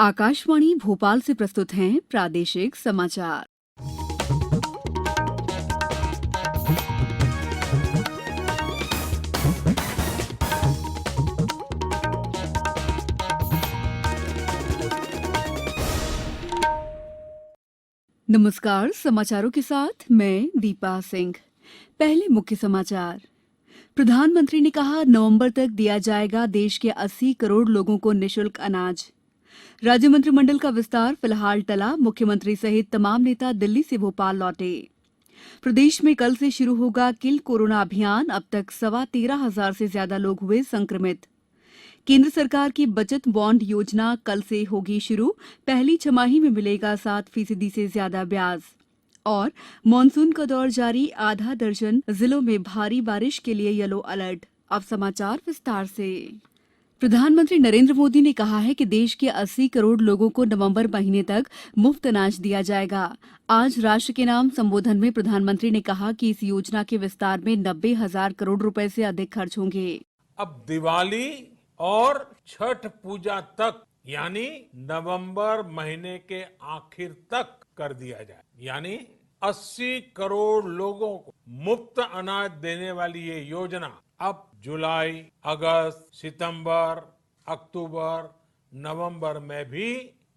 आकाशवाणी भोपाल से प्रस्तुत हैं प्रादेशिक समाचार। नमस्कार, समाचारों के साथ मैं दीपा सिंह। पहले मुख्य समाचार। प्रधानमंत्री ने कहा, नवंबर तक दिया जाएगा देश के 80 करोड़ लोगों को निःशुल्क अनाज। राज्य मंत्रिमंडल का विस्तार फिलहाल टला, मुख्यमंत्री सहित तमाम नेता दिल्ली से भोपाल लौटे। प्रदेश में कल से शुरू होगा किल कोरोना अभियान, अब तक 13,500 से ज्यादा लोग हुए संक्रमित। केंद्र सरकार की बचत बॉन्ड योजना कल से होगी शुरू, पहली छमाही में मिलेगा 7% से ज्यादा ब्याज। और मानसून का दौर जारी, आधा दर्जन जिलों में भारी बारिश के लिए येलो अलर्ट। अब समाचार विस्तार से। प्रधानमंत्री नरेंद्र मोदी ने कहा है कि देश के 80 करोड़ लोगों को नवंबर महीने तक मुफ्त अनाज दिया जाएगा। आज राष्ट्र के नाम संबोधन में प्रधानमंत्री ने कहा कि इस योजना के विस्तार में 90,000 करोड़ रुपए से अधिक खर्च होंगे। अब दिवाली और छठ पूजा तक यानी नवंबर महीने के आखिर तक कर दिया जाए, यानी 80 करोड़ लोगों को मुफ्त अनाज देने वाली ये योजना अब जुलाई, अगस्त, सितंबर, अक्टूबर, नवंबर में भी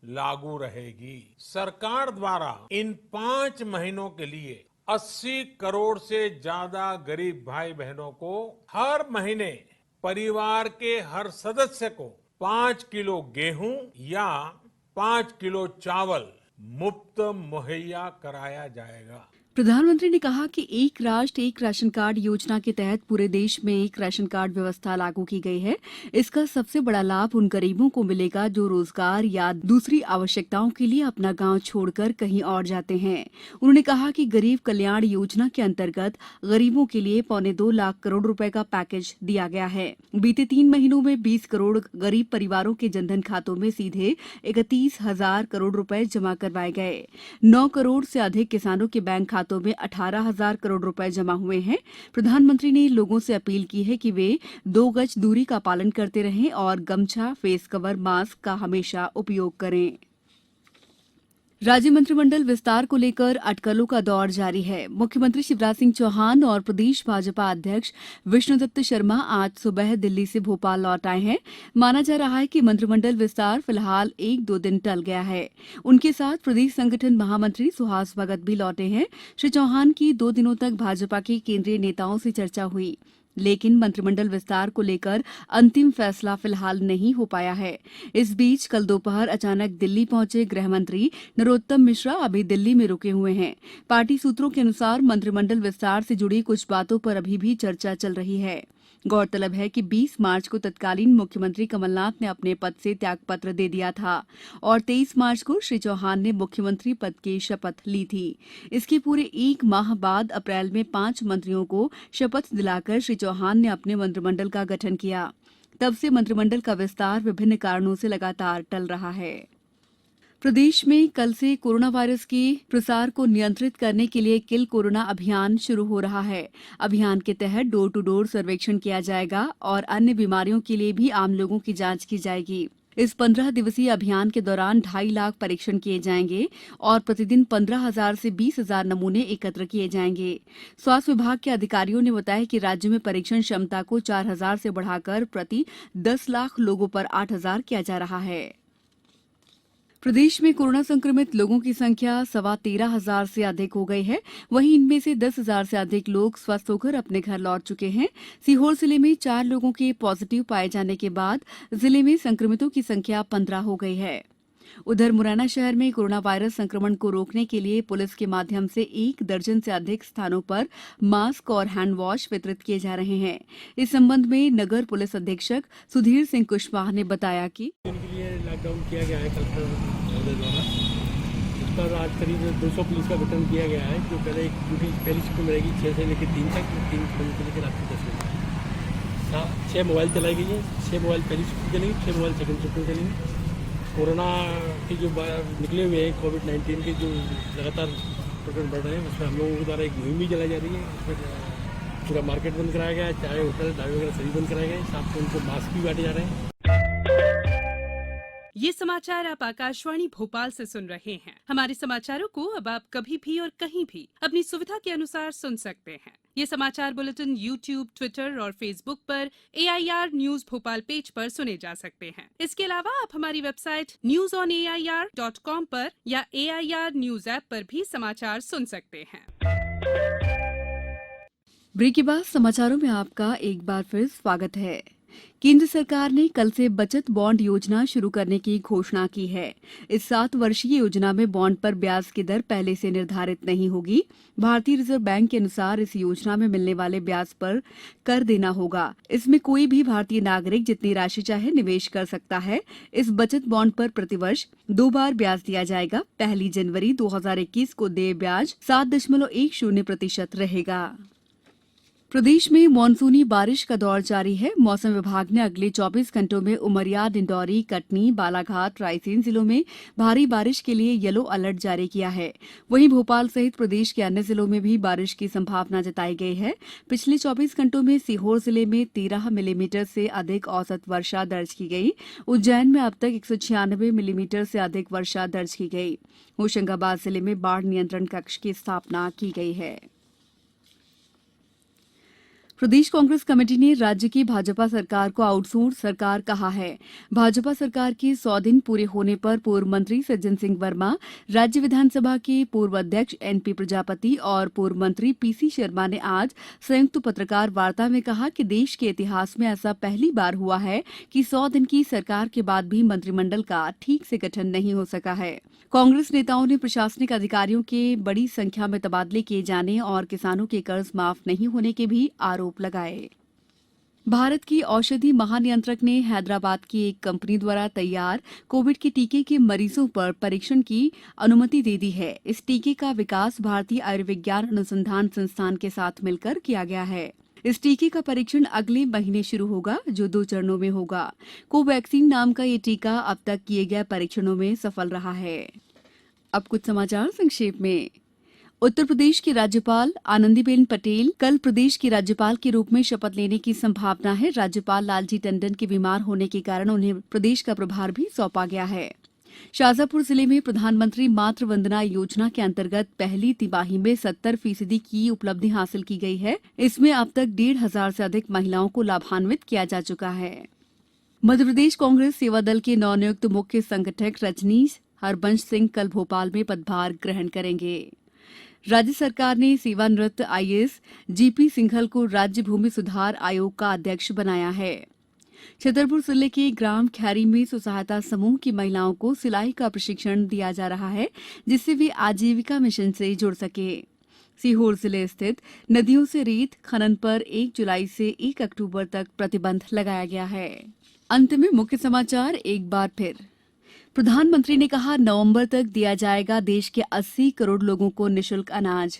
लागू रहेगी। सरकार द्वारा इन 5 महीनों के लिए 80 करोड़ से ज्यादा गरीब भाई बहनों को हर महीने परिवार के हर सदस्य को 5 किलो गेहूं या 5 किलो चावल मुफ्त मुहैया कराया जाएगा। प्रधानमंत्री ने कहा कि एक राष्ट्र एक राशन कार्ड योजना के तहत पूरे देश में एक राशन कार्ड व्यवस्था लागू की गई है। इसका सबसे बड़ा लाभ उन गरीबों को मिलेगा जो रोजगार या दूसरी आवश्यकताओं के लिए अपना गांव छोड़कर कहीं और जाते हैं। उन्होंने कहा कि गरीब कल्याण योजना के अंतर्गत गरीबों के लिए 2.25 लाख करोड़ रुपए का पैकेज दिया गया है। बीते 3 महीनों में 20 करोड़ गरीब परिवारों के जनधन खातों में सीधे 31,000 करोड़ रुपए जमा करवाए गए। 9 करोड़ से अधिक किसानों के बैंक खातों में 18,000 करोड़ रुपए जमा हुए हैं। प्रधानमंत्री ने लोगों से अपील की है कि वे 2 गज दूरी का पालन करते रहें और गमछा, फेस कवर, मास्क का हमेशा उपयोग करें। राज्य मंत्रिमंडल विस्तार को लेकर अटकलों का दौर जारी है। मुख्यमंत्री शिवराज सिंह चौहान और प्रदेश भाजपा अध्यक्ष विष्णुदत्त शर्मा आज सुबह दिल्ली से भोपाल लौट आए हैं। माना जा रहा है कि मंत्रिमंडल विस्तार फिलहाल 1-2 दिन टल गया है। उनके साथ प्रदेश संगठन महामंत्री सुहास भगत भी लौटे हैं। श्री चौहान की 2 दिनों तक भाजपा के केंद्रीय नेताओं से चर्चा हुई, लेकिन मंत्रिमंडल विस्तार को लेकर अंतिम फैसला फिलहाल नहीं हो पाया है। इस बीच कल दोपहर अचानक दिल्ली पहुंचे गृह मंत्री नरोत्तम मिश्रा अभी दिल्ली में रुके हुए हैं। पार्टी सूत्रों के अनुसार मंत्रिमंडल विस्तार से जुड़ी कुछ बातों पर अभी भी चर्चा चल रही है। गौरतलब है कि 20 मार्च को तत्कालीन मुख्यमंत्री कमलनाथ ने अपने पद से त्यागपत्र दे दिया था और 23 मार्च को श्री चौहान ने मुख्यमंत्री पद की शपथ ली थी। इसके पूरे 1 माह बाद अप्रैल में 5 मंत्रियों को शपथ दिलाकर श्री चौहान ने अपने मंत्रिमंडल का गठन किया। तब से मंत्रिमंडल का विस्तार विभिन्न कारणों से लगातार टल रहा है। प्रदेश में कल से कोरोना वायरस के प्रसार को नियंत्रित करने के लिए किल कोरोना अभियान शुरू हो रहा है। अभियान के तहत डोर टू डोर सर्वेक्षण किया जाएगा और अन्य बीमारियों के लिए भी आम लोगों की जांच की जाएगी। इस 15 दिवसीय अभियान के दौरान 2.5 लाख परीक्षण किए जाएंगे और प्रतिदिन 15,000 से 20,000 नमूने एकत्र किए जाएंगे। स्वास्थ्य विभाग के अधिकारियों ने बताया कि राज्य में परीक्षण क्षमता को 4,000 से बढ़ाकर प्रति 10 लाख लोगों पर 8,000 किया जा रहा है। प्रदेश में कोरोना संक्रमित लोगों की संख्या 13,500 से अधिक हो गई है। वहीं इनमें से 10,000 से अधिक लोग स्वस्थ होकर अपने घर लौट चुके हैं। सीहोर जिले में 4 लोगों के पॉजिटिव पाए जाने के बाद जिले में संक्रमितों की संख्या 15 हो गई है। उधर मुरैना शहर में कोरोना वायरस संक्रमण को रोकने के लिए पुलिस के माध्यम से 1 दर्जन से अधिक स्थानों पर मास्क और हैंड वॉश वितरित किए जा रहे हैं। इस संबंध में नगर पुलिस अधीक्षक सुधीर सिंह कुशवाहा ने बताया कि इनके लिए लॉकडाउन किया गया है कलेक्टर द्वारा। इस पर आज करीब 200 पुलिस का गठन किया गया है, जो पहले ड्यूटी पहली शिफ्ट में रहेगी 6 से लेकर 3 तक, 3 बजे से लेकर रात के 10 बजे। 6 मोबाइल चलाई गई है, 6 मोबाइल पहली शिफ्ट में चलेंगे, 6 मोबाइल सेकंड शिफ्ट में चलेंगे। कोरोना के जो निकले हुए हैं कोविड-19 के जो लगातार प्रकरण बढ़ रहे हैं, उसमें हम लोगों के द्वारा एक मुहिम भी चलाई जा रही है। उसमें पूरा मार्केट बंद कराया गया है, चाय होटल ढाबे वगैरह सभी बंद कराए गए। साथ में उनको मास्क भी बांटे जा रहे हैं। ये समाचार आप आकाशवाणी भोपाल से सुन रहे हैं। हमारे समाचारों को अब आप कभी भी और कहीं भी अपनी सुविधा के अनुसार सुन सकते हैं। ये समाचार बुलेटिन YouTube, ट्विटर और फेसबुक पर AIR न्यूज भोपाल पेज पर सुने जा सकते हैं। इसके अलावा आप हमारी वेबसाइट newsonair.com पर या AIR न्यूज ऐप पर भी समाचार सुन सकते हैं। ब्रेक के बाद समाचारों में आपका एक बार फिर स्वागत है। केंद्र सरकार ने कल से बचत बॉन्ड योजना शुरू करने की घोषणा की है। इस 7 वर्षीय योजना में बॉन्ड पर ब्याज की दर पहले से निर्धारित नहीं होगी। भारतीय रिजर्व बैंक के अनुसार इस योजना में मिलने वाले ब्याज पर कर देना होगा। इसमें कोई भी भारतीय नागरिक जितनी राशि चाहे निवेश कर सकता है। इस बचत बॉन्ड पर प्रतिवर्ष 2 बार ब्याज दिया जाएगा। 1 जनवरी 2021 को देय ब्याज 7.10% रहेगा। प्रदेश में मानसूनी बारिश का दौर जारी है। मौसम विभाग ने अगले 24 घंटों में उमरिया, डिंडौरी, कटनी, बालाघाट, रायसेन जिलों में भारी बारिश के लिए येलो अलर्ट जारी किया है। वहीं भोपाल सहित प्रदेश के अन्य जिलों में भी बारिश की संभावना जताई गई है। पिछले 24 घंटों में सीहोर जिले में 13 मिलीमीटर से अधिक औसत वर्षा दर्ज की गई। उज्जैन में अब तक 196 मिलीमीटर से अधिक वर्षा दर्ज की गई। होशंगाबाद जिले में बाढ़ नियंत्रण कक्ष की स्थापना की गई है। प्रदेश कांग्रेस कमेटी ने राज्य की भाजपा सरकार को आउटसोर्स सरकार कहा है। भाजपा सरकार के 100 दिन पूरे होने पर पूर्व मंत्री सज्जन सिंह वर्मा, राज्य विधानसभा के पूर्व अध्यक्ष NP प्रजापति और पूर्व मंत्री PC शर्मा ने आज संयुक्त पत्रकार वार्ता में कहा कि देश के इतिहास में ऐसा पहली बार हुआ है कि 100 दिन की सरकार के बाद भी मंत्रिमंडल का ठीक से गठन नहीं हो सका है। कांग्रेस नेताओं ने प्रशासनिक अधिकारियों के बड़ी संख्या में तबादले किए जाने और किसानों के कर्ज माफ नहीं होने के भी आरोप लगाए। भारत की औषधि महानियंत्रक ने हैदराबाद की एक कंपनी द्वारा तैयार कोविड के टीके के मरीजों पर परीक्षण की अनुमति दे दी है। इस टीके का विकास भारतीय आयुर्विज्ञान अनुसंधान संस्थान के साथ मिलकर किया गया है। इस टीके का परीक्षण अगले महीने शुरू होगा, जो 2 चरणों में होगा। कोवैक्सीन नाम का ये टीका अब तक किए गए परीक्षणों में सफल रहा है। अब कुछ समाचार संक्षेप में। उत्तर प्रदेश की राज्यपाल आनंदीबेन पटेल कल प्रदेश की राज्यपाल के रूप में शपथ लेने की संभावना है। राज्यपाल लालजी टंडन के बीमार होने के कारण उन्हें प्रदेश का प्रभार भी सौंपा गया है। शाजापुर जिले में प्रधानमंत्री मातृ वंदना योजना के अंतर्गत पहली तिमाही में 70% की उपलब्धि हासिल की गई है। इसमें अब तक 1,500 से अधिक महिलाओं को लाभान्वित किया जा चुका है। मध्यप्रदेश कांग्रेस सेवा दल के नवनियुक्त मुख्य संगठक रजनीश हरबंश सिंह कल भोपाल में पदभार ग्रहण करेंगे। राज्य सरकार ने सेवानिवृत्त IAS GP सिंघल को राज्य भूमि सुधार आयोग का अध्यक्ष बनाया है। छतरपुर जिले के ग्राम खैरी में स्वसहायता समूह की महिलाओं को सिलाई का प्रशिक्षण दिया जा रहा है, जिससे वे आजीविका मिशन से जुड़ सके। सीहोर जिले स्थित नदियों से रेत खनन पर 1 जुलाई से 1 अक्टूबर तक प्रतिबंध लगाया गया है। अंत में मुख्य समाचार एक बार फिर। प्रधानमंत्री ने कहा, नवंबर तक दिया जाएगा देश के 80 करोड़ लोगों को निःशुल्क अनाज।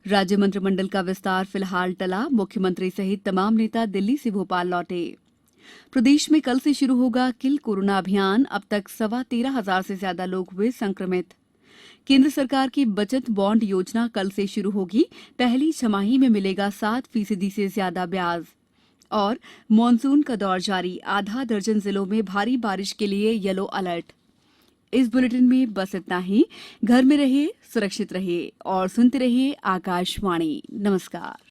राज्य मंत्रिमंडल का विस्तार फिलहाल टला। मुख्यमंत्री सहित तमाम नेता दिल्ली से भोपाल लौटे। प्रदेश में कल से शुरू होगा किल कोरोना अभियान। अब तक 13,500 से ज्यादा लोग हुए संक्रमित। केंद्र सरकार की बचत बॉन्ड योजना कल से शुरू होगी। पहली छमाही में मिलेगा 7% से ज्यादा ब्याज। और मानसून का दौर जारी। आधा दर्जन जिलों में भारी बारिश के लिए येलो अलर्ट। इस बुलेटिन में बस इतना ही। घर में रहिए, सुरक्षित रहिए और सुनते रहिए आकाशवाणी। नमस्कार।